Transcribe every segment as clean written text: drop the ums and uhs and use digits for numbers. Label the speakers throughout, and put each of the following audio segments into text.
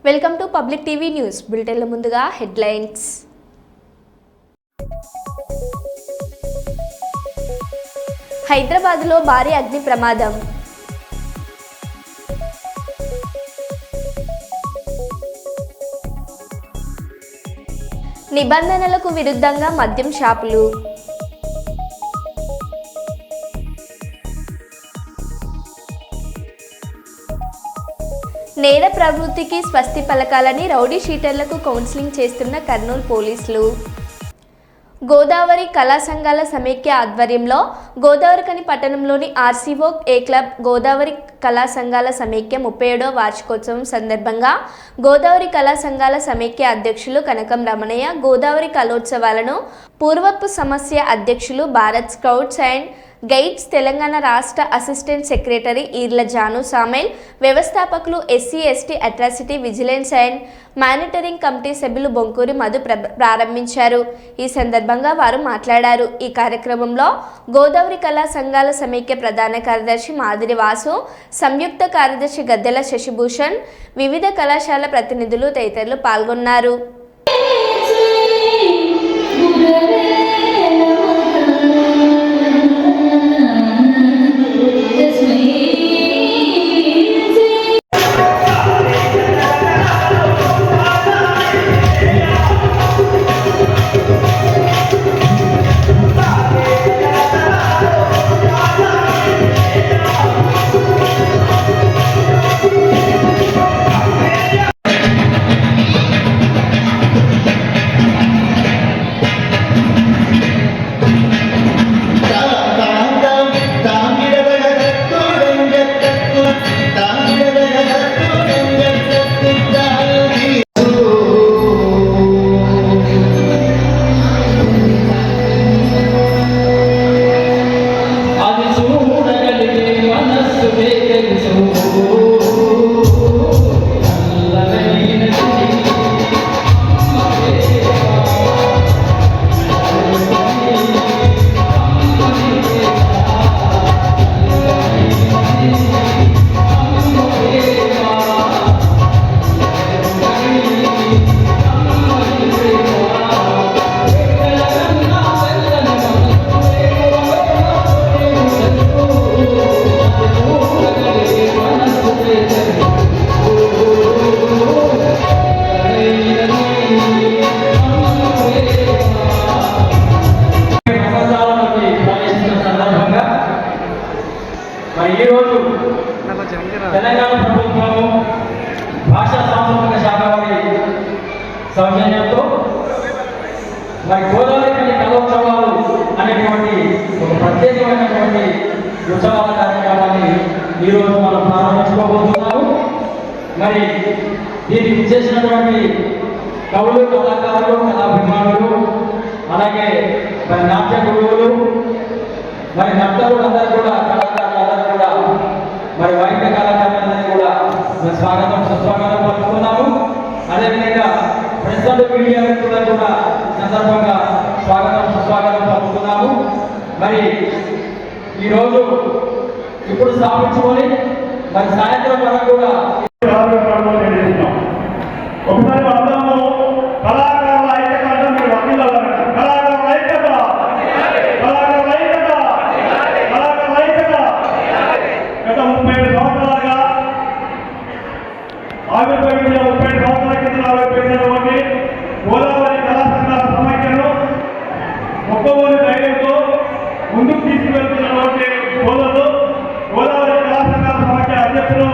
Speaker 1: Welcome to public TV news బులెటిన్ల ముందుగా headlines. హైదరాబాద్లో భారీ అగ్ని ప్రమాదం. నిబంధనలకు విరుద్ధంగా మద్యం షాపులు. నేర ప్రవృత్తికి స్వస్తి పలకాలని రౌడీ షీటర్లకు కౌన్సిలింగ్ చేస్తున్న కర్నూలు పోలీసులు. గోదావరి కళా సంఘాల సమైక్య ఆధ్వర్యంలో గోదావరిఖని పట్టణంలోని ఆర్సీఓ ఏ క్లబ్ గోదావరి కళా సంఘాల సమైక్య 37వ వార్షికోత్సవం సందర్భంగా గోదావరి కళా సంఘాల సమైక్య అధ్యక్షులు కనకం రమణయ్య గోదావరి కళోత్సవాలను పూర్వపు సమస్య అధ్యక్షులు Bharat scouts and guides Telangana రాష్ట్ర అసిస్టెంట్ సెక్రటరీ ఈర్ల జాను సామెల్, వ్యవస్థాపకులు SC ST atrocity vigilance and monitoring committee సభ్యులు బొంకూరి మధు ప్రారంభించారు. ఈ సందర్భంగా వారు మాట్లాడారు. ఈ కార్యక్రమంలో గోదావరి కళా సంఘాల సమైక్య ప్రధాన కార్యదర్శి మాదిరి వాసు, సంయుక్త కార్యదర్శి గద్దెల శశిభూషణ్, వివిధ కళాశాల ప్రతినిధులు తదితరులు పాల్గొన్నారు.
Speaker 2: తెలంగాణ ప్రభుత్వము భాషా సాంస్కృతిక శాఖ వారి సౌజన్యంతో గోదావరి కళోత్సవాలు అనేటువంటి ఒక ప్రత్యేకమైనటువంటి ఉత్సవాల కార్యక్రమాన్ని ఈరోజు మనం ప్రారంభించుకోబోతున్నాము. దీనికి చేసినటువంటి కవులు, కళాకారులు, కళాభిమానులు, అలాగే నాట్య గురువులు, నర్తకులు అందరూ కూడా, కళాకారులందరూ కూడా, వైద్య కళాకారులందరినీ కూడా స్వాగతం సుస్వాగతం పలుకుతున్నాము. అదేవిధంగా ప్రెసిడెంట్ మీడియా వ్యక్తులను కూడా సందర్భంగా స్వాగతం సుస్వాగతం పలుకుతున్నాము. ఈరోజు ఇప్పుడు స్థాపించుకొని సాయంత్రం వరకు కూడా
Speaker 3: ఒకసారి అర్థము కళాకారుల ఐక్యత అంటే మీరు వకీలవ్వాలంట. కళాకారుల ఐక్యత, కళాకారుల ఐక్యత, కళాకారుల ఐక్యత. గత 37 సంవత్సరాలుగా ఆవిర్భవించిన 37 సంవత్సరాల కింద ఆవిర్భవించినటువంటి గోదావరి కళా సంఘాల సమైక్యను మొక్కవోని ధైర్యంతో ముందుకు తీసుకువెళ్తున్నటువంటి సోదరులు గోదావరి కళా సంఘాల సమైక్య అధ్యక్షులు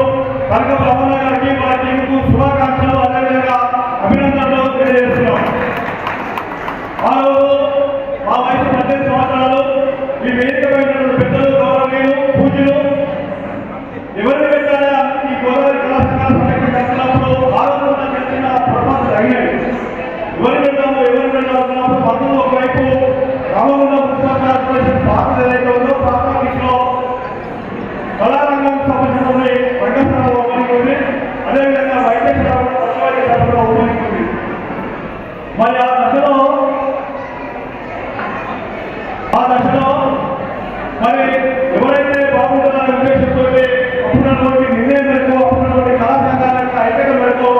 Speaker 3: కనకం రమణ గారికి, మా టీంకు శుభాకాంక్షలు, అదేవిధంగా అభినందనలు తెలియజేస్తున్నాం. ఆ రోజు మా వయసు 18 సంవత్సరాలు. ఈ వేదికమైనటువంటి పెద్దలు, గౌరవనీయులు, పూజలు ఎవరిని పెట్టారా ఈ గోదావరి కళా సంఘాల సమైక్య కలిసినప్పుడు ఆ రోజు తెలిసిన ప్రమాదం అయినవి. ఎవరిని పెడతాము పంతులు ఒకవైపు రామగుండ మున్సిపల్ కార్పొరేషన్ పాత్ర ఏదైతే ఉందో ప్రాథమికలో కళారంగానికి సంబంధించిన రంగస్థానం ఓపెనింగ్ ఉంది. అదేవిధంగా వైద్య సభలో ఓపెనింగ్ ఉంది. ఆ దశలో ఎవరైతే బాగుంటుందనే ఉద్దేశంతో అప్పుడున్నటువంటి నిర్ణయం మేరకు, అప్పుడున్నటువంటి కళా సంఘాల ఐక్యత మేరకు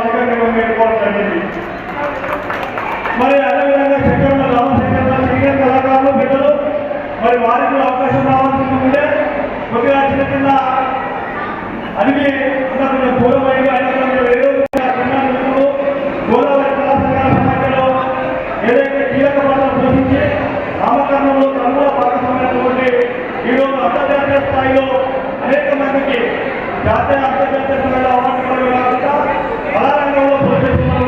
Speaker 3: ఏకగ్రీవం పెట్టుకోవడం జరిగింది. మరి అదేవిధంగా చక్రంలో రామశేఖర సీనియర్ కళాకారులు బిడ్డలు మరి వారికి అవకాశం రావాల్సి ఉంటే కొద్దిగా చిన్న చిన్న అడిగి కొంచెం పూర్వమైన గోదావరి కళాశాల సమాఖ్యలో ఏదైతే కీలక పాత్ర పోషించి నామకరణంలో తనుల భాగస్వామ్యమైనటువంటి ఈరోజు అంతర్జాతీయ స్థాయిలో అనేక మందికి జాతీయ అంతర్జాతీయ స్థాయిలో అవార్డులు కాకుండా కళారంగంలో ప్రోత్సహిస్తున్న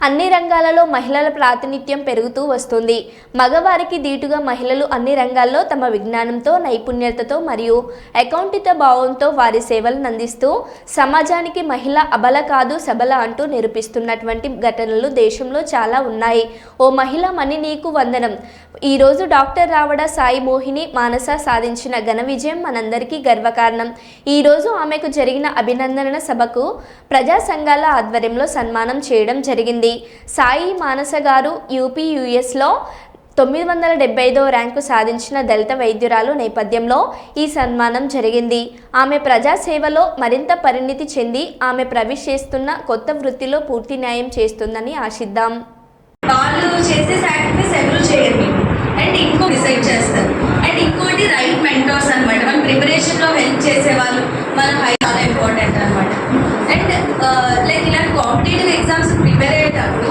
Speaker 1: అన్ని రంగాలలో మహిళల ప్రాతినిధ్యం పెరుగుతూ వస్తుంది. మగవారికి దీటుగా మహిళలు అన్ని రంగాల్లో తమ విజ్ఞానంతో, నైపుణ్యతతో మరియు అకౌంటిత భావంతో వారి సేవలను అందిస్తూ సమాజానికి మహిళ అబల కాదు సబల అంటూ నిరూపిస్తున్నటువంటి ఘటనలు దేశంలో చాలా ఉన్నాయి. ఓ మహిళ మణి నీకు వందనం. ఈరోజు డాక్టర్ రావడ సాయి మోహిని మానస సాధించిన ఘన విజయం మనందరికీ గర్వకారణం. ఈరోజు ఆమెకు జరిగిన అభినందన సభకు ప్రజా సంఘాల ఆధ్వర్యంలో సన్మానం చేయడం జరిగింది. సాయి మానస గారు యూపీయూఎస్లో 975వ ర్యాంకు సాధించిన దళిత వైద్యురాలు నేపథ్యంలో ఈ సన్మానం జరిగింది. ఆమె ప్రజాసేవలో మరింత పరిణితి చెంది ఆమె ప్రవేశిస్తున్న కొత్త వృత్తిలో పూర్తి న్యాయం చేస్తుందని ఆశిద్దాం.
Speaker 4: వాళ్ళు చేసే సాక్రిఫైస్ ఎవరు చేయరు అండ్ ఇంకో డిసైడ్ చేస్తారు. అండ్ ఇంకోటి రైట్ మెంటర్స్ అనమాట. మన ప్రిపరేషన్లో హెల్ప్ చేసే వాళ్ళు మన చాలా ఇంపార్టెంట్ అనమాట. అండ్ లైక్ ఇలాంటి కాంపిటేటివ్ ఎగ్జామ్స్ ప్రిపేర్ అయ్యేటప్పుడు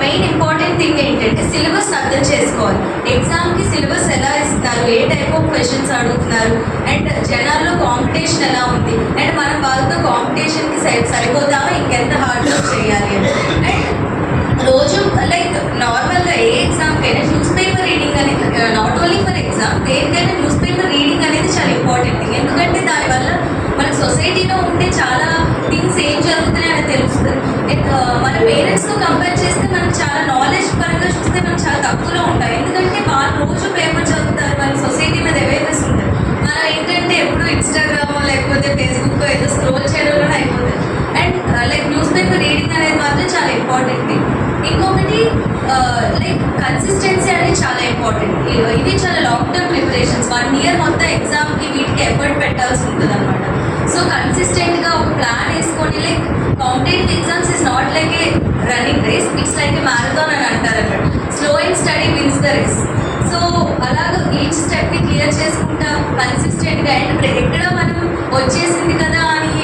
Speaker 4: మెయిన్ ఇంపార్టెంట్ థింగ్ ఏంటంటే సిలబస్ అర్థం చేసుకోవాలి. ఎగ్జామ్కి సిలబస్ ఎలా ఇస్తున్నారు, ఏ టైప్ ఆఫ్ క్వశ్చన్స్ అడుగుతున్నారు, అండ్ జనాల్లో కాంపిటీషన్ ఎలా ఉంది, అండ్ మనం వాళ్ళతో కాంపిటీషన్కి సరిపోతామా, ఇంకెంత హార్డ్ వర్క్ చేయాలి అని. అండ్ రోజు లైక్ నార్మల్గా ఏ ఎగ్జామ్కైనా న్యూస్ పేపర్ రీడింగ్ అనేది నాట్ ఓన్లీ ఫర్ ఎగ్జామ్, దేనికైనా న్యూస్ పేపర్ రీడింగ్ అనేది చాలా ఇంపార్టెంట్ థింగ్. ఎందుకంటే దానివల్ల మనకు సొసైటీలో ఉంటే చాలా థింగ్స్ ఏం జరుగుతున్నాయని తెలుస్తుంది. మన పేరెంట్స్తో కంపేర్ చేస్తే మనకు చాలా నాలెడ్జ్ పరంగా చూస్తే మనం చాలా తక్కువలో ఉంటాం. ఎందుకంటే వాళ్ళు రోజు పేపర్ చదువుతారు, వాళ్ళ సొసైటీ మీద అవేర్నెస్ ఉంటుంది. మనం ఏంటంటే ఎప్పుడు ఇన్స్టాగ్రామ్ లేకపోతే ఫేస్బుక్ ఏదో స్క్రోల్ చేయడంలోనే అయిపోతుంది. And like news paper reading అనేది మాత్రం చాలా ఇంపార్టెంట్ థింగ్. ఇంకొకటి లైక్ కన్సిస్టెన్సీ అనేది చాలా ఇంపార్టెంట్. ఇవి చాలా లాంగ్ టర్మ్ ప్రిపరేషన్స్. 1 year మొత్తం ఎగ్జామ్కి వీటికి ఎఫర్ట్ పెట్టాల్సి ఉంటుంది అనమాట. సో కన్సిస్టెంట్గా ఒక ప్లాన్ వేసుకొని like competitive exams is not like a running race, it's like a marathon అని అంటారు అనమాట. Slow and steady wins the race. So అలాగ ఈచ్ స్టెప్ని క్లియర్ చేసుకుంటాం కన్సిస్టెంట్గా. అండ్ ఎక్కడ మనం వచ్చేసింది కదా అని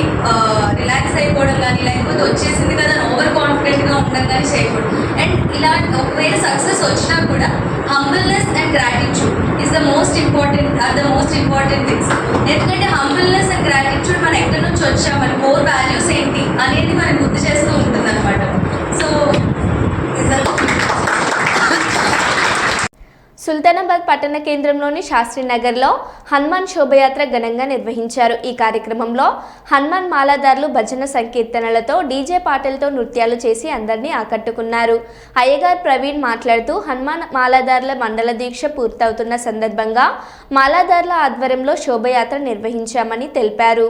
Speaker 4: రిలాక్స్ అయిపోవడం కానీ, లేకపోతే వచ్చేసింది కదా అని ఓవర్ కాన్ఫిడెంట్గా ఉండడం కానీ చేయకూడదు. అండ్ ఇలా ఒకవేళ సక్సెస్ వచ్చినా కూడా humbleness and gratitude is the most important things. ఎందుకంటే హంబుల్నెస్ అండ్ గ్రాటిట్యూడ్ మనం ఎక్కడి నుంచి వచ్చాం, మన కోర్ వాల్యూస్ ఏంటి అనేది మనం గుర్తు చేస్తూ ఉంటుంది అనమాట. సో
Speaker 1: సుల్తానాబాద్ పట్టణ కేంద్రంలోని శాస్త్రీనగర్లో హనుమాన్ శోభయాత్ర ఘనంగా నిర్వహించారు. ఈ కార్యక్రమంలో హనుమాన్ మాలాదారులు భజన సంకీర్తనలతో డీజే పాటలతో నృత్యాలు చేసి అందరినీ ఆకట్టుకున్నారు. అయ్యగార్ ప్రవీణ్ మాట్లాడుతూ హనుమాన్ మాలాదారుల మండల దీక్ష పూర్తవుతున్న సందర్భంగా మాలాదారుల ఆధ్వర్యంలో శోభయాత్ర నిర్వహించామని తెలిపారు.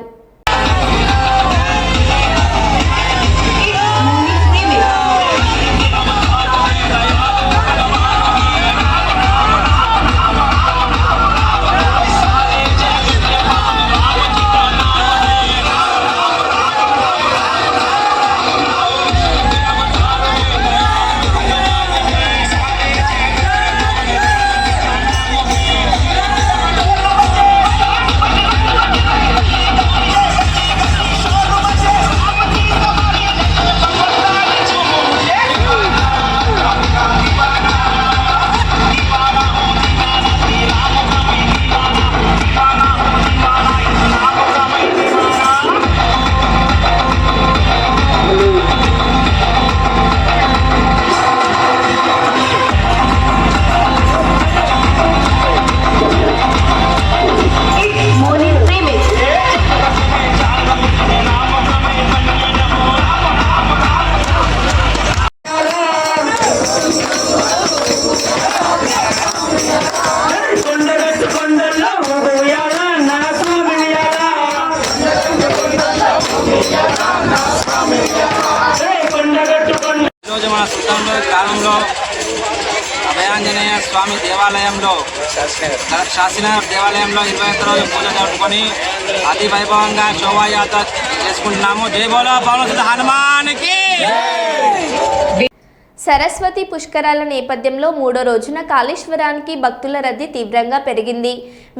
Speaker 5: ఈరోజు మన సుల్తానాబాద్ గ్రామంలో జయాంజనేయ స్వామి దేవాలయంలో శాస్త్రీనగర్ దేవాలయంలో 21 రోజు పూజ జరుపుకొని అతి వైభవంగా శోభాయాత్ర చేసుకుంటున్నాము. జై బోలో పవన హనుమానికి.
Speaker 1: సరస్వతి పుష్కరాల నేపథ్యంలో 3వ రోజున కాళేశ్వరానికి భక్తుల రద్దీ తీవ్రంగా పెరిగింది.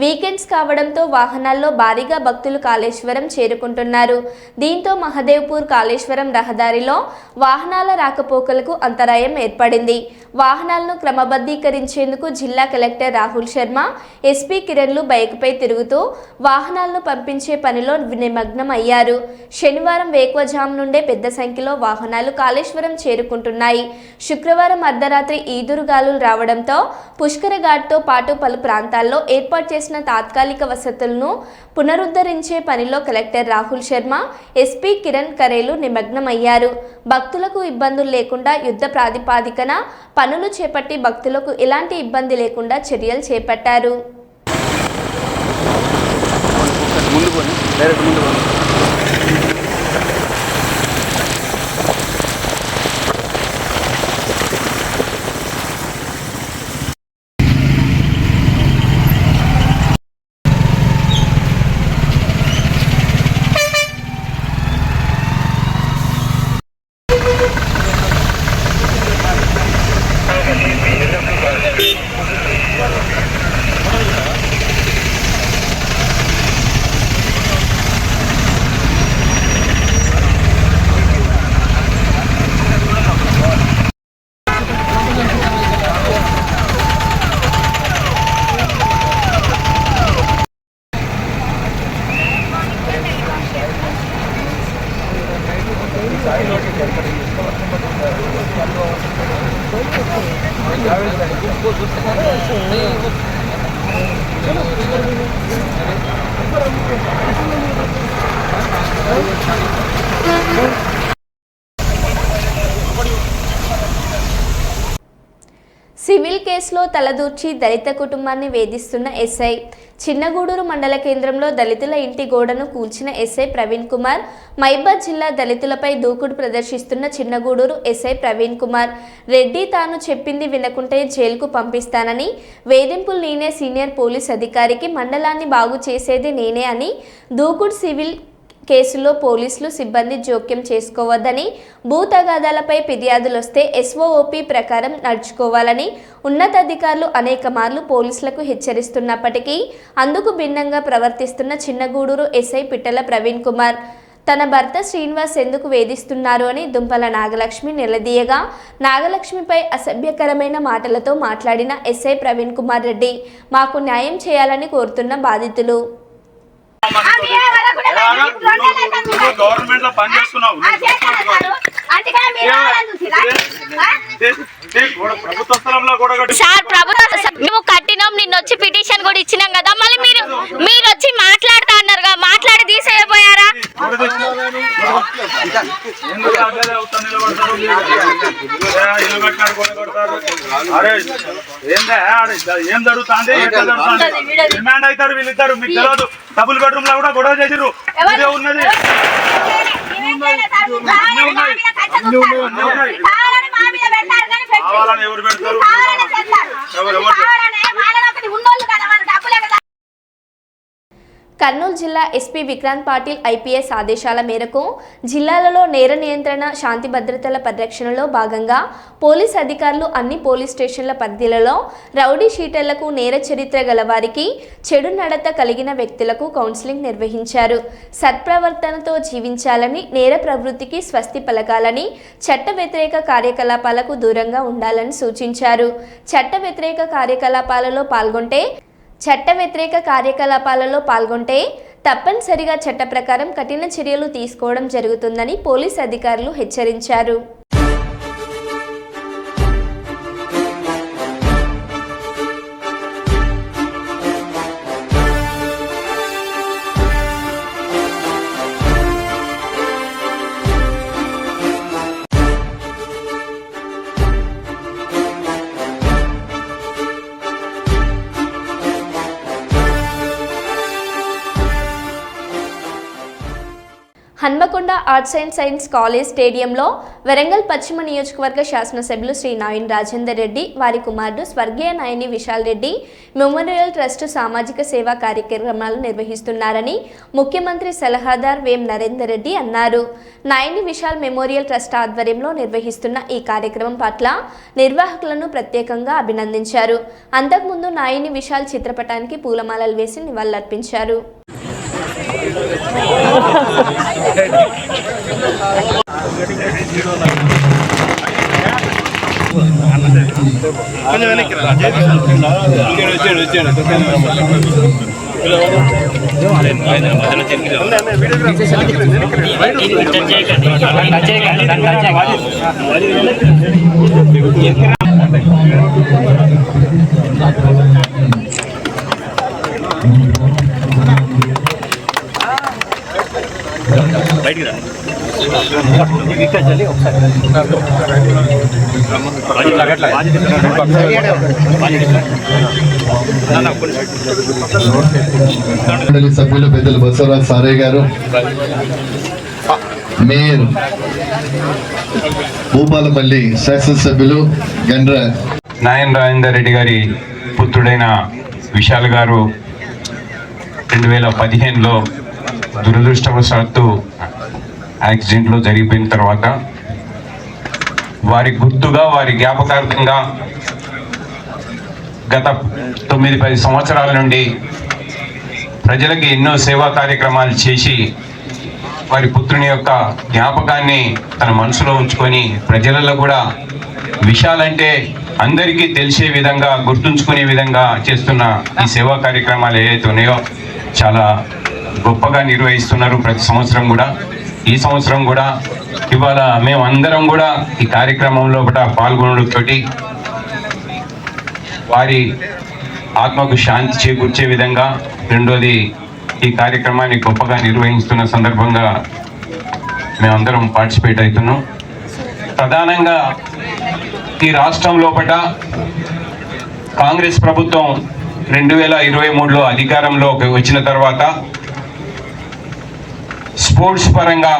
Speaker 1: వీకెండ్స్ కావడంతో వాహనాల్లో భారీగా భక్తులు కాళేశ్వరం చేరుకుంటున్నారు. దీంతో మహదేవ్పూర్ కాళేశ్వరం రహదారిలో వాహనాల రాకపోకలకు అంతరాయం ఏర్పడింది. వాహనాలను క్రమబద్ధీకరించేందుకు జిల్లా కలెక్టర్ రాహుల్ శర్మ, ఎస్పీ కిరణ్లు బైక్పై తిరుగుతూ వాహనాలను పంపించే పనిలో నిమగ్నం అయ్యారు. శనివారం వేకువజాము నుండే పెద్ద సంఖ్యలో వాహనాలు కాళేశ్వరం చేరుకుంటున్నాయి. శుక్రవారం అర్ధరాత్రి ఈదురుగాలులు రావడంతో పుష్కర ఘాట్తో పాటు పలు ప్రాంతాల్లో ఏర్పాటు చేసిన తాత్కాలిక వసతులను పునరుద్ధరించే పనిలో కలెక్టర్ రాహుల్ శర్మ, ఎస్పీ కిరణ్ కరేలు నిమగ్నమయ్యారు. భక్తులకు ఇబ్బందులు లేకుండా యుద్ధ ప్రాతిపాదికన పనులు చేపట్టి భక్తులకు ఎలాంటి ఇబ్బంది లేకుండా చర్యలు చేపట్టారు. సివిల్ కేసులో తలదూర్చి దళిత కుటుంబాన్ని వేధిస్తున్న ఎస్ఐ. చిన్నగూడూరు మండల కేంద్రంలో దళితుల ఇంటి గోడను కూల్చిన ఎస్ఐ ప్రవీణ్ కుమార్. మైబాద్ జిల్లా దళితులపై దూకుడు ప్రదర్శిస్తున్న చిన్నగూడూరు ఎస్ఐ ప్రవీణ్ కుమార్ రెడ్డి తాను చెప్పింది వినకుంటే జైలుకు పంపిస్తానని, వేధింపులు నేనే, సీనియర్ పోలీస్ అధికారికి మండలాన్ని బాగు చేసేది నేనే అని దూకుడు. సివిల్ కేసులో పోలీసులు సిబ్బంది జోక్యం చేసుకోవద్దని, భూ తగాదాలపై ఫిర్యాదులొస్తే ఎస్ఓఓపి ప్రకారం నడుచుకోవాలని ఉన్నతాధికారులు అనేక మార్లు పోలీసులకు హెచ్చరిస్తున్నప్పటికీ అందుకు భిన్నంగా ప్రవర్తిస్తున్న చిన్నగూడూరు ఎస్ఐ పిట్టల ప్రవీణ్ కుమార్ తన భర్త శ్రీనివాస్ ఎందుకు వేధిస్తున్నారు అని దుంపల నాగలక్ష్మి నిలదీయగా, నాగలక్ష్మిపై అసభ్యకరమైన మాటలతో మాట్లాడిన ఎస్ఐ ప్రవీణ్ కుమార్ రెడ్డి మాకు న్యాయం చేయాలని కోరుతున్న బాధితులు.
Speaker 3: గవర్నమెంట్ లో పనిచేస్తున్నావు, ప్రభుత్వ స్థలంలో కూడా
Speaker 6: సార్ మేము కట్టినాం, నిన్న వచ్చి పిటిషన్ కూడా ఇచ్చినాం కదా, మళ్ళీ మీరు వచ్చి మాట్లాడుతా అన్నారు కదా, మాట్లాడి తీసేయపోయారా?
Speaker 3: అరే ఏం జరుగుతుంది, డిమాండ్ అవుతారు వీళ్ళిద్దరు, మీకు తెలియదు. డబుల్ బెడ్రూమ్ లో కూడా గొడవ చేసిర్రు. ఉన్నది కావాలని ఎవరు పెడతారు?
Speaker 1: కర్నూలు జిల్లా ఎస్పీ విక్రాంత్ పాటిల్ ఐపీఎస్ ఆదేశాల మేరకు జిల్లాలలో నేర నియంత్రణ, శాంతి భద్రతల పరిరక్షణలో భాగంగా పోలీస్ అధికారులు అన్ని పోలీస్ స్టేషన్ల పరిధిలలో రౌడీ షీటర్లకు, నేర చరిత్ర గలవారికి, చెడు నడత కలిగిన వ్యక్తులకు కౌన్సిలింగ్ నిర్వహించారు. సత్ప్రవర్తనతో జీవించాలని, నేర ప్రవృత్తికి స్వస్తి పలకాలని, చట్ట వ్యతిరేక కార్యకలాపాలకు దూరంగా ఉండాలని సూచించారు. చట్ట వ్యతిరేక కార్యకలాపాలలో పాల్గొంటే తప్పనిసరిగా చట్ట ప్రకారం కఠిన చర్యలు తీసుకోవడం జరుగుతుందని పోలీస్ అధికారులు హెచ్చరించారు. Hanamkonda arts and science college స్టేడియంలో వరంగల్ పశ్చిమ నియోజకవర్గ శాసనసభ్యులు శ్రీ నాయన్ రాజేందర్ రెడ్డి వారి కుమారుడు స్వర్గీయ నాయని విశాల్ రెడ్డి మెమోరియల్ ట్రస్ట్ సామాజిక సేవా కార్యక్రమాలు నిర్వహిస్తున్నారని ముఖ్యమంత్రి సలహాదార్ వేం నరేందర్ రెడ్డి అన్నారు. నాయని విశాల్ మెమోరియల్ ట్రస్ట్ ఆధ్వర్యంలో నిర్వహిస్తున్న ఈ కార్యక్రమం పట్ల నిర్వాహకులను ప్రత్యేకంగా అభినందించారు. అంతకుముందు నాయని విశాల్ చిత్రపటానికి పూలమాలలు వేసి నివాళులర్పించారు.
Speaker 7: సభ్యులు పెద్దలు బసవరాజ్ సారయ్య గారు, మేయర్ భూపాలపల్లి శాసనసభ్యులు గండ్ర
Speaker 8: నాయన్ రాజేందర్ రెడ్డి గారి పుత్రుడైన విశాల్ గారు 2015లో దురదృష్టవశాత్తు యాక్సిడెంట్లో జరిగిపోయిన తర్వాత వారి గుర్తుగా, వారి జ్ఞాపకార్థంగా గత 9-10 సంవత్సరాల నుండి ప్రజలకి ఎన్నో సేవా కార్యక్రమాలు చేసి వారి పుత్రుని యొక్క జ్ఞాపకాన్ని తన మనసులో ఉంచుకొని ప్రజలలో కూడా విశాలంటే అందరికీ తెలిసే విధంగా, గుర్తుంచుకునే విధంగా చేస్తున్న ఈ సేవా కార్యక్రమాలు ఏవైతే ఉన్నాయో చాలా గొప్పగా నిర్వహిస్తున్నారు ప్రతి సంవత్సరం కూడా. ఈ సంవత్సరం కూడా ఇవాళ మేమందరం కూడా ఈ కార్యక్రమంలో పాల్గొనడంతో వారి ఆత్మకు శాంతి చేకూర్చే విధంగా, రెండోది ఈ కార్యక్రమాన్ని గొప్పగా నిర్వహిస్తున్న సందర్భంగా మేమందరం పార్టిసిపేట్ అవుతున్నాం. ప్రధానంగా ఈ రాష్ట్రం లోపల కాంగ్రెస్ ప్రభుత్వం 2023లో అధికారంలో వచ్చిన తర్వాత స్పోర్ట్స్ పరంగా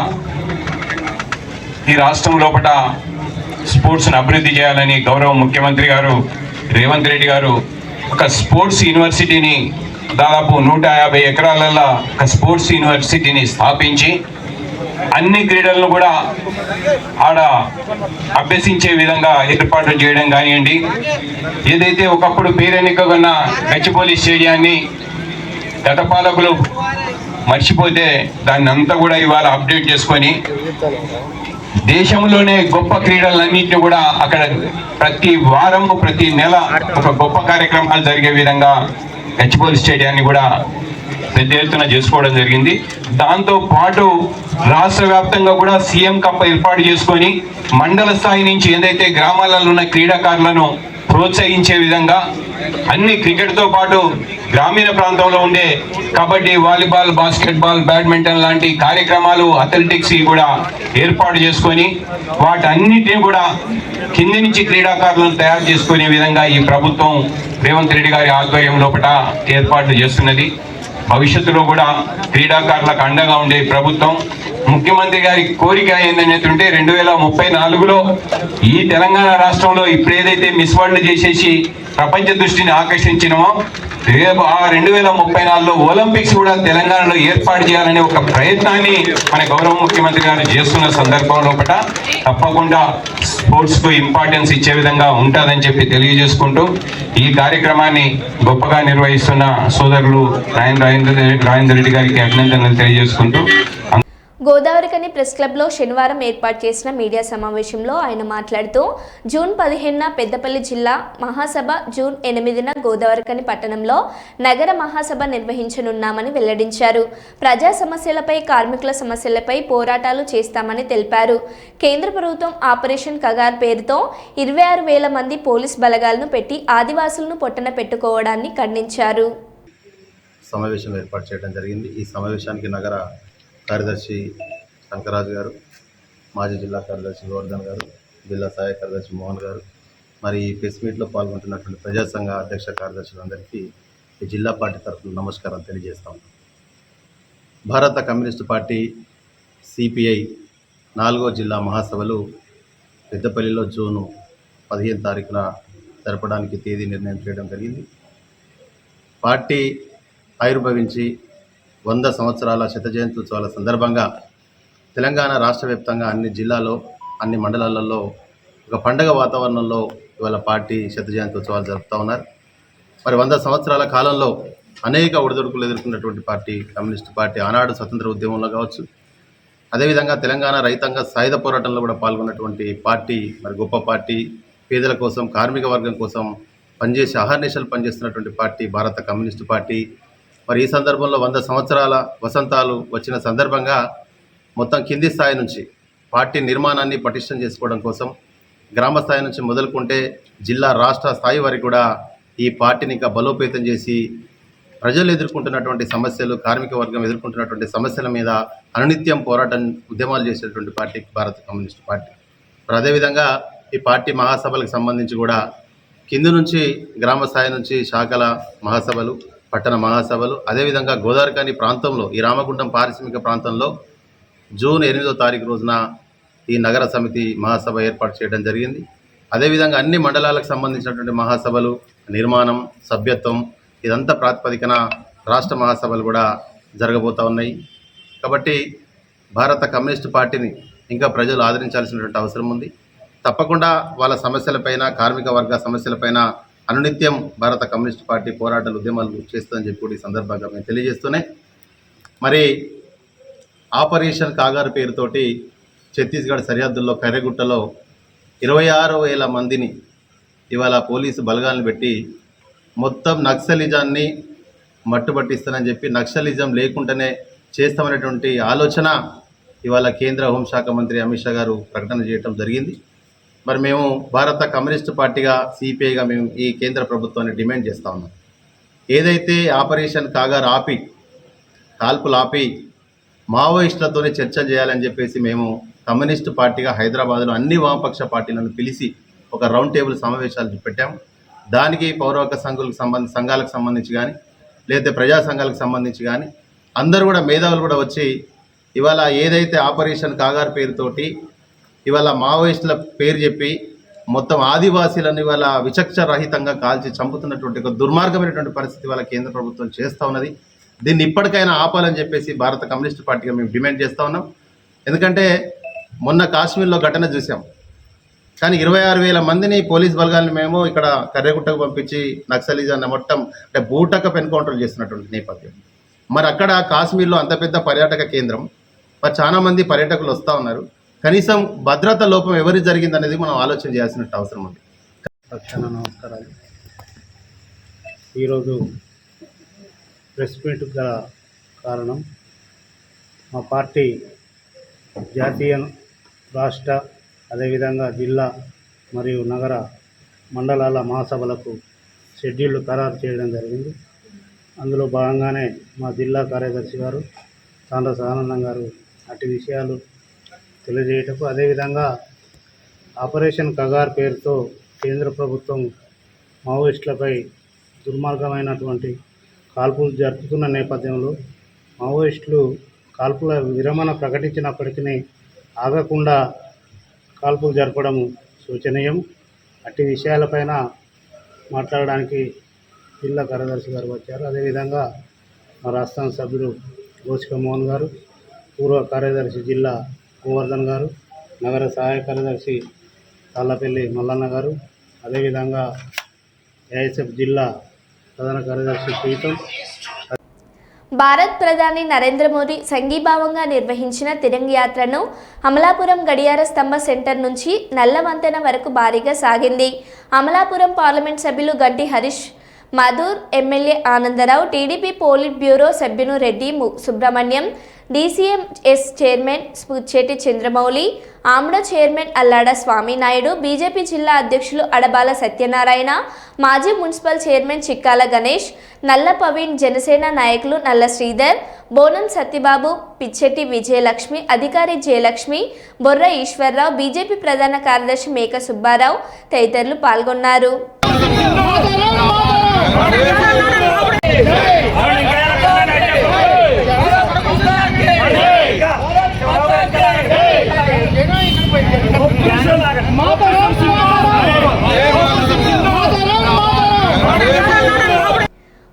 Speaker 8: ఈ రాష్ట్రం లోపల స్పోర్ట్స్ను అభివృద్ధి చేయాలని గౌరవ ముఖ్యమంత్రి గారు రేవంత్ రెడ్డి గారు ఒక స్పోర్ట్స్ యూనివర్సిటీని దాదాపు 150 ఎకరాలలో ఒక స్పోర్ట్స్ యూనివర్సిటీని స్థాపించి అన్ని క్రీడలను కూడా ఆడ అభ్యసించే విధంగా ఏర్పాట్లు చేయడం కానివ్వండి, ఏదైతే ఒకప్పుడు పేరెన్నికగా ఉన్న గచ్చిబౌలి స్టేడియాన్ని గత పాలకులు మర్చిపోతే దాన్ని అంతా కూడా ఇవాళ అప్డేట్ చేసుకొని దేశంలోనే గొప్ప క్రీడలన్నింటినీ కూడా అక్కడ ప్రతి వారం, ప్రతి నెల ఒక గొప్ప కార్యక్రమాలు జరిగే విధంగా గచ్చిబౌలి స్టేడియాన్ని కూడా పెద్ద ఎత్తున చేసుకోవడం జరిగింది. దాంతో పాటు రాష్ట్ర వ్యాప్తంగా కూడా సీఎం కప్ ఏర్పాటు చేసుకొని మండల స్థాయి నుంచి ఏదైతే గ్రామాలలో ఉన్న క్రీడాకారులను ప్రోత్సహించే విధంగా అన్ని క్రికెట్తో పాటు గ్రామీణ ప్రాంతంలో ఉండే కబడ్డీ, వాలీబాల్, బాస్కెట్బాల్, బ్యాడ్మింటన్ లాంటి కార్యక్రమాలు, అథ్లెటిక్స్ కూడా ఏర్పాటు చేసుకొని వాటన్నిటిని కూడా కింది నుంచి క్రీడాకారులను తయారు చేసుకునే విధంగా ఈ ప్రభుత్వం రేవంత్ రెడ్డి గారి ఆధ్వర్యం లోపల ఏర్పాట్లు చేస్తున్నది. భవిష్యత్తులో కూడా క్రీడాకారులకు అండగా ఉండే ప్రభుత్వం. ముఖ్యమంత్రి గారి కోరిక ఏంటంటే 2034లో ఈ తెలంగాణ రాష్ట్రంలో ఇప్పుడు ఏదైతే మిస్ వరల్డ్ చేసేసి ప్రపంచ దృష్టిని ఆకర్షించినామో, రేపు ఆ 2034లో ఒలింపిక్స్ కూడా తెలంగాణలో ఏర్పాటు చేయాలనే ఒక ప్రయత్నాన్ని మన గౌరవ ముఖ్యమంత్రి గారు చేస్తున్న సందర్భం లోపల తప్పకుండా స్పోర్ట్స్కు ఇంపార్టెన్స్ ఇచ్చే విధంగా ఉంటుందని చెప్పి తెలియజేసుకుంటూ ఈ కార్యక్రమాన్ని గొప్పగా నిర్వహిస్తున్న సోదరులు నాయన్ రాజేందర్ రెడ్డి గారికి అభినందనలు తెలియజేసుకుంటూ
Speaker 1: గోదావరికని ప్రెస్ క్లబ్లో శనివారం ఏర్పాటు చేసిన మీడియా సమావేశంలో ఆయన మాట్లాడుతూ జూన్ 15న పెద్దపల్లి జిల్లా మహాసభ, జూన్ 8న గోదావరికని పట్టణంలో నగర మహాసభ నిర్వహించనున్నామని వెల్లడించారు. ప్రజా సమస్యలపై, కార్మికుల సమస్యలపై పోరాటాలు చేస్తామని తెలిపారు. కేంద్ర ప్రభుత్వం ఆపరేషన్ కగార్ పేరుతో 26,000 మంది పోలీస్ బలగాలను పెట్టి ఆదివాసులను పొట్టన పెట్టుకోవడాన్ని ఖండించారు.
Speaker 9: సమావేశం ఏర్పాటు చేయడం జరిగింది. ఈ సమావేశానికి నగర కార్యదర్శి శంకరాజు గారు, మాజీ జిల్లా కార్యదర్శి గోవర్ధన్ గారు, జిల్లా సహాయ కార్యదర్శి మోహన్ గారు, మరి ఈ ప్రెస్ మీట్లో పాల్గొంటున్నటువంటి ప్రజా సంఘ అధ్యక్ష కార్యదర్శులందరికీ ఈ జిల్లా పార్టీ తరఫున నమస్కారం తెలియజేస్తాం. భారత కమ్యూనిస్టు పార్టీ సిపిఐ 4వ జిల్లా మహాసభలు పెద్దపల్లిలో జూన్ 15 తారీఖున జరపడానికి తేదీ నిర్ణయం చేయడం జరిగింది. పార్టీ ఆవిర్భవించి 100 సంవత్సరాల శత జయంత్యుత్సవాల సందర్భంగా తెలంగాణ రాష్ట్ర వ్యాప్తంగా అన్ని జిల్లాలో అన్ని మండలాలలో ఒక పండగ వాతావరణంలో ఇవాళ పార్టీ శత జయంత్యుత్సవాలు జరుపుతూ ఉన్నారు. మరి 100 సంవత్సరాల కాలంలో అనేక ఒడిదుడుకులు ఎదుర్కొన్నటువంటి పార్టీ కమ్యూనిస్టు పార్టీ. ఆనాడు స్వతంత్ర ఉద్యమంలో కావచ్చు, అదేవిధంగా తెలంగాణ రైతాంగ సాయుధ పోరాటంలో కూడా పాల్గొన్నటువంటి పార్టీ. మరి గొప్ప పార్టీ, పేదల కోసం కార్మిక వర్గం కోసం పనిచేసి అహర్నిశలు పనిచేస్తున్నటువంటి పార్టీ భారత కమ్యూనిస్టు పార్టీ. మరి ఈ సందర్భంలో 100 సంవత్సరాల వసంతాలు వచ్చిన సందర్భంగా మొత్తం కింది స్థాయి నుంచి పార్టీ నిర్మాణాన్ని పటిష్టం చేసుకోవడం కోసం గ్రామ స్థాయి నుంచి మొదలుకుంటే జిల్లా రాష్ట్ర స్థాయి వరకు కూడా ఈ పార్టీని ఇంకా బలోపేతం చేసి ప్రజలు ఎదుర్కొంటున్నటువంటి సమస్యలు, కార్మిక వర్గం ఎదుర్కొంటున్నటువంటి సమస్యల మీద అనునిత్యం పోరాటం ఉద్యమాలు చేసేటువంటి పార్టీ భారత కమ్యూనిస్టు పార్టీ. మరి అదేవిధంగా ఈ పార్టీ మహాసభలకు సంబంధించి కూడా కింది నుంచి గ్రామ స్థాయి నుంచి శాఖల మహాసభలు, పట్టణ మహాసభలు, అదేవిధంగా గోదావరిఖని ప్రాంతంలో ఈ రామగుండం పారిశ్రామిక ప్రాంతంలో జూన్ 8వ తారీఖు రోజున ఈ నగర సమితి మహాసభ ఏర్పాటు చేయడం జరిగింది. అదేవిధంగా అన్ని మండలాలకు సంబంధించినటువంటి మహాసభలు, నిర్మాణం, సభ్యత్వం ఇదంతా ప్రాతిపదికన రాష్ట్ర మహాసభలు కూడా జరగబోతూ ఉన్నాయి. కాబట్టి భారత కమ్యూనిస్టు పార్టీని ఇంకా ప్రజలు ఆదరించాల్సినటువంటి అవసరం ఉంది. తప్పకుండా వాళ్ళ సమస్యలపైన, కార్మిక వర్గ సమస్యలపైన అనునిత్యం భారత కమ్యూనిస్టు పార్టీ పోరాటాలు, ఉద్యమాలు చేస్తుందని చెప్పి కూడా ఈ సందర్భంగా మేము తెలియజేస్తూనే, మరి ఆపరేషన్ కాగారు పేరుతోటి ఛత్తీస్గఢ్ సరిహద్దుల్లో కర్రెగుట్టలో 26,000 మందిని ఇవాళ పోలీసు బలగాలను పెట్టి మొత్తం నక్సలిజాన్ని మట్టుబట్టిస్తానని చెప్పి నక్సలిజం లేకుండానే చేస్తామనేటువంటి ఆలోచన ఇవాళ కేంద్ర హోంశాఖ మంత్రి అమిత్ షా గారు ప్రకటన చేయడం జరిగింది. మరి మేము భారత కమ్యూనిస్టు పార్టీగా, సిపిఐగా మేము ఈ కేంద్ర ప్రభుత్వాన్ని డిమాండ్ చేస్తూ ఉన్నాం. ఏదైతే ఆపరేషన్ కాగారు ఆపి, కాల్పులు ఆపి మావోయిస్టులతోనే చర్చలు చేయాలని చెప్పేసి మేము కమ్యూనిస్టు పార్టీగా హైదరాబాద్లో అన్ని వామపక్ష పార్టీలను పిలిచి ఒక రౌండ్ టేబుల్ సమావేశాలు పెట్టాము. దానికి పౌరహక్కు సంఘాలకు సంబంధించి కానీ, లేదా ప్రజా సంఘాలకు సంబంధించి కానీ అందరూ కూడా మేధావులు కూడా వచ్చి ఇవాళ ఏదైతే ఆపరేషన్ కాగారు పేరుతోటి ఇవాళ మావోయిస్టుల పేరు చెప్పి మొత్తం ఆదివాసీలను ఇవాళ విచక్షరహితంగా కాల్చి చంపుతున్నటువంటి ఒక దుర్మార్గమైనటువంటి పరిస్థితి ఇవాళ కేంద్ర ప్రభుత్వం చేస్తూ ఉన్నది. దీన్ని ఇప్పటికైనా ఆపాలని చెప్పేసి భారత కమ్యూనిస్టు పార్టీగా మేము డిమాండ్ చేస్తూ ఉన్నాం. ఎందుకంటే మొన్న కాశ్మీర్లో ఘటన చూసాం. కానీ 26,000 మందిని పోలీస్ బలగాలను మేము ఇక్కడ కర్రెగుట్టకు పంపించి నక్సలిజాన్ని మొత్తం అంటే బూటకపు ఎన్కౌంటర్ చేస్తున్నటువంటి నేపథ్యం. మరి అక్కడ కాశ్మీర్లో అంత పెద్ద పర్యాటక కేంద్రం, మరి చాలా మంది పర్యాటకులు వస్తూ ఉన్నారు. కనీసం భద్రత లోపం ఎవరికి జరిగిందనేది మనం ఆలోచన చేయాల్సిన అవసరం ఉంది.
Speaker 10: తక్షణ నమస్కారాలు. ఈరోజు ప్రెస్ మీట్ గల కారణం, మా పార్టీ జాతీయ, రాష్ట్ర, అదేవిధంగా జిల్లా మరియు నగర మండలాల మహాసభలకు షెడ్యూల్ ఖరారు చేయడం జరిగింది. అందులో భాగంగానే మా జిల్లా కార్యదర్శి గారు తాండ్రస్ ఆనందం గారు అటు విషయాలు తెలియజేయటకు, అదేవిధంగా ఆపరేషన్ కగార్ పేరుతో కేంద్ర ప్రభుత్వం మావోయిస్టులపై దుర్మార్గమైనటువంటి కాల్పులు జరుపుతున్న నేపథ్యంలో మావోయిస్టులు కాల్పుల విరమణ ప్రకటించినప్పటికీ ఆగకుండా కాల్పులు జరపడం శోచనీయం. అట్టి విషయాలపైన మాట్లాడడానికి జిల్లా కార్యదర్శి గారు వచ్చారు. అదేవిధంగా మా రాష్ట్ర సభ్యులు గోసిక మోహన్ గారు, పూర్వ కార్యదర్శి జిల్లా గోవర్ధన్ గారు, నగర సహాయ కార్యదర్శి తాళ్ళపల్లి మల్లన్న గారు, అదేవిధంగా ఏఐఎస్ఎఫ్ జిల్లా ప్రధాన కార్యదర్శి ప్రీతం.
Speaker 1: భారత్ ప్రధాని నరేంద్ర మోదీ సంఘీభావంగా నిర్వహించిన తిరంగ యాత్రను అమలాపురం గడియార స్తంభ సెంటర్ నుంచి నల్ల వంతెన వరకు భారీగా సాగింది. అమలాపురం పార్లమెంట్ సభ్యులు Ganti Harish Madhur, MLA Anandarao, TDP politburo సభ్యులు రెడ్డి సుబ్రహ్మణ్యం, డీసీఎంఎస్ చైర్మన్ పుచ్చేటి చంద్రమౌళి, ఆమ్డ చైర్మన్ అల్లాడ స్వామినాయుడు, బీజేపీ జిల్లా అధ్యక్షులు అడబాల సత్యనారాయణ, మాజీ మున్సిపల్ చైర్మన్ చిక్కాల గణేష్, నల్ల పవీన్, జనసేన నాయకులు నల్ల శ్రీధర్, బోనం సత్యబాబు, పిచ్చెట్టి విజయలక్ష్మి, అధికారి జయలక్ష్మి, బొర్ర ఈశ్వర్రావు, బీజేపీ ప్రధాన కార్యదర్శి మేక సుబ్బారావు తదితరులు పాల్గొన్నారు.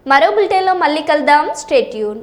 Speaker 1: మరో బులెటిన్లో మళ్ళీ కలుద్దాం. Stay tune.